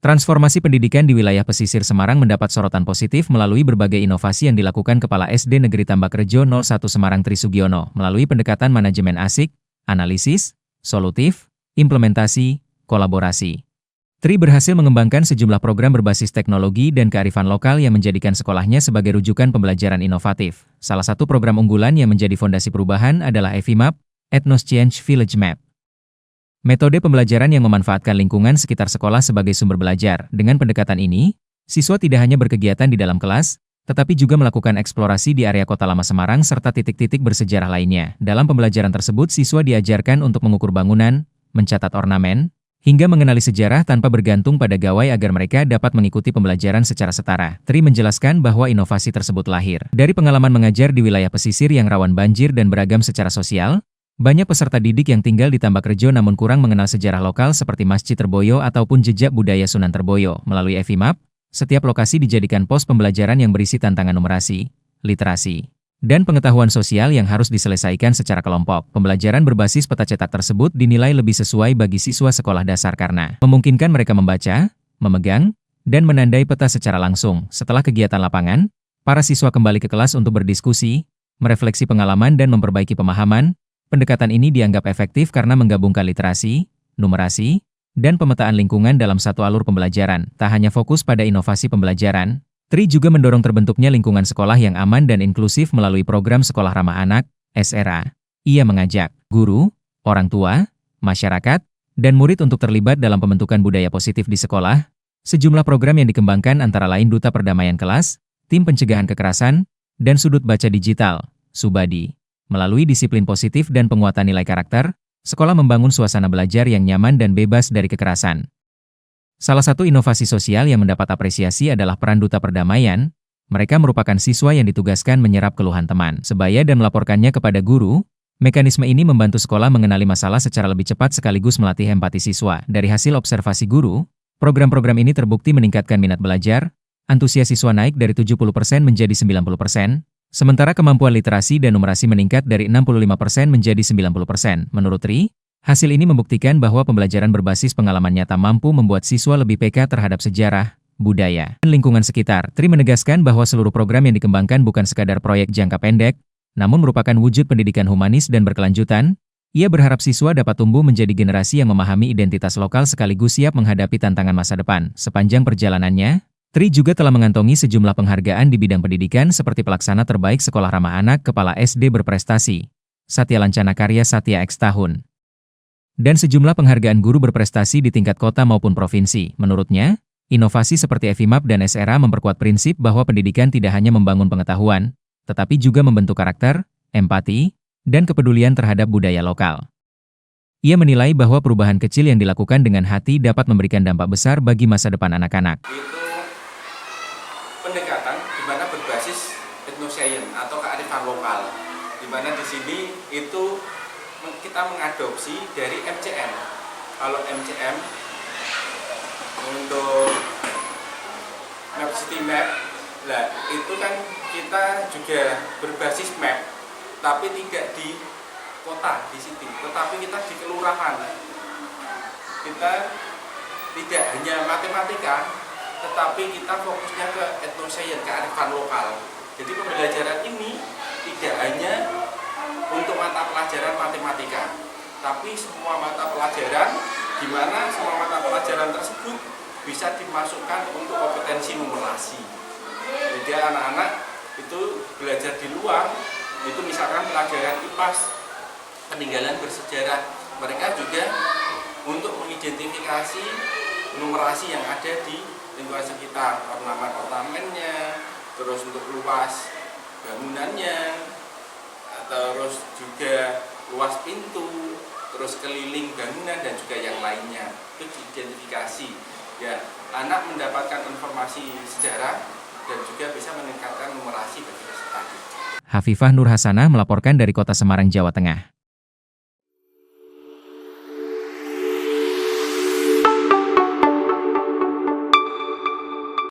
Transformasi pendidikan di wilayah pesisir Semarang mendapat sorotan positif melalui berbagai inovasi yang dilakukan Kepala SD Negeri Tambakrejo 01 Semarang Tri Sugiono melalui pendekatan manajemen asik, analisis, solutif, implementasi, kolaborasi. Tri berhasil mengembangkan sejumlah program berbasis teknologi dan kearifan lokal yang menjadikan sekolahnya sebagai rujukan pembelajaran inovatif. Salah satu program unggulan yang menjadi fondasi perubahan adalah EVMAP, Ethnos Change Village Map. Metode pembelajaran yang memanfaatkan lingkungan sekitar sekolah sebagai sumber belajar. Dengan pendekatan ini, siswa tidak hanya berkegiatan di dalam kelas, tetapi juga melakukan eksplorasi di area Kota Lama Semarang serta titik-titik bersejarah lainnya. Dalam pembelajaran tersebut, siswa diajarkan untuk mengukur bangunan, mencatat ornamen, hingga mengenali sejarah tanpa bergantung pada gawai agar mereka dapat mengikuti pembelajaran secara setara. Tri menjelaskan bahwa inovasi tersebut lahir dari pengalaman mengajar di wilayah pesisir yang rawan banjir dan beragam secara sosial. Banyak peserta didik yang tinggal di Tambakrejo namun kurang mengenal sejarah lokal seperti Masjid Terboyo ataupun jejak budaya Sunan Terboyo. Melalui EVMAP, setiap lokasi dijadikan pos pembelajaran yang berisi tantangan numerasi, literasi, dan pengetahuan sosial yang harus diselesaikan secara kelompok. Pembelajaran berbasis peta cetak tersebut dinilai lebih sesuai bagi siswa sekolah dasar karena memungkinkan mereka membaca, memegang, dan menandai peta secara langsung. Setelah kegiatan lapangan, para siswa kembali ke kelas untuk berdiskusi, merefleksi pengalaman dan memperbaiki pemahaman. Pendekatan ini dianggap efektif karena menggabungkan literasi, numerasi, dan pemetaan lingkungan dalam satu alur pembelajaran. Tak hanya fokus pada inovasi pembelajaran, Tri juga mendorong terbentuknya lingkungan sekolah yang aman dan inklusif melalui program Sekolah Ramah Anak, SRA. Ia mengajak guru, orang tua, masyarakat, dan murid untuk terlibat dalam pembentukan budaya positif di sekolah. Sejumlah program yang dikembangkan antara lain Duta Perdamaian Kelas, Tim Pencegahan Kekerasan, dan Sudut Baca Digital, Subadi. Melalui disiplin positif dan penguatan nilai karakter, sekolah membangun suasana belajar yang nyaman dan bebas dari kekerasan. Salah satu inovasi sosial yang mendapat apresiasi adalah peran Duta Perdamaian. Mereka merupakan siswa yang ditugaskan menyerap keluhan teman sebaya dan melaporkannya kepada guru. Mekanisme ini membantu sekolah mengenali masalah secara lebih cepat sekaligus melatih empati siswa. Dari hasil observasi guru, program-program ini terbukti meningkatkan minat belajar, antusias siswa naik dari 70% menjadi 90%, sementara kemampuan literasi dan numerasi meningkat dari 65% menjadi 90%. Menurut Tri, hasil ini membuktikan bahwa pembelajaran berbasis pengalaman nyata mampu membuat siswa lebih peka terhadap sejarah, budaya, dan lingkungan sekitar. Tri menegaskan bahwa seluruh program yang dikembangkan bukan sekadar proyek jangka pendek, namun merupakan wujud pendidikan humanis dan berkelanjutan. Ia berharap siswa dapat tumbuh menjadi generasi yang memahami identitas lokal sekaligus siap menghadapi tantangan masa depan. Sepanjang perjalanannya, Tri juga telah mengantongi sejumlah penghargaan di bidang pendidikan seperti Pelaksana Terbaik Sekolah Ramah Anak Kepala SD Berprestasi, Satya Lancana Karya Satya X Tahun, dan sejumlah penghargaan guru berprestasi di tingkat kota maupun provinsi. Menurutnya, inovasi seperti EVMAP dan SRA memperkuat prinsip bahwa pendidikan tidak hanya membangun pengetahuan, tetapi juga membentuk karakter, empati, dan kepedulian terhadap budaya lokal. Ia menilai bahwa perubahan kecil yang dilakukan dengan hati dapat memberikan dampak besar bagi masa depan anak-anak. Pendekatan di mana berbasis etnoscience atau kearifan lokal, di mana di sini itu kita mengadopsi dari MCM. Kalau MCM untuk Map City Map, lah itu kan kita juga berbasis map, tapi tidak di kota, di city, tetapi kita di kelurahan. Kita tidak hanya matematika, tetapi kita fokusnya ke etnoscience, kearifan lokal. Jadi pembelajaran ini tidak hanya untuk mata pelajaran matematika, tapi semua mata pelajaran, di mana semua mata pelajaran tersebut bisa dimasukkan untuk kompetensi numerasi. Jadi anak-anak itu belajar di luar, itu misalkan pelajaran IPAS, peninggalan bersejarah, mereka juga untuk mengidentifikasi numerasi yang ada di lingkungan sekitar, ornamen-ornamennya, terus untuk luas bangunannya, terus juga luas pintu, terus keliling bangunan dan juga yang lainnya. Itu diidentifikasi. Ya, anak mendapatkan informasi sejarah dan juga bisa meningkatkan numerasi bagi peserta. Hafifah Nur Hasanah melaporkan dari Kota Semarang, Jawa Tengah.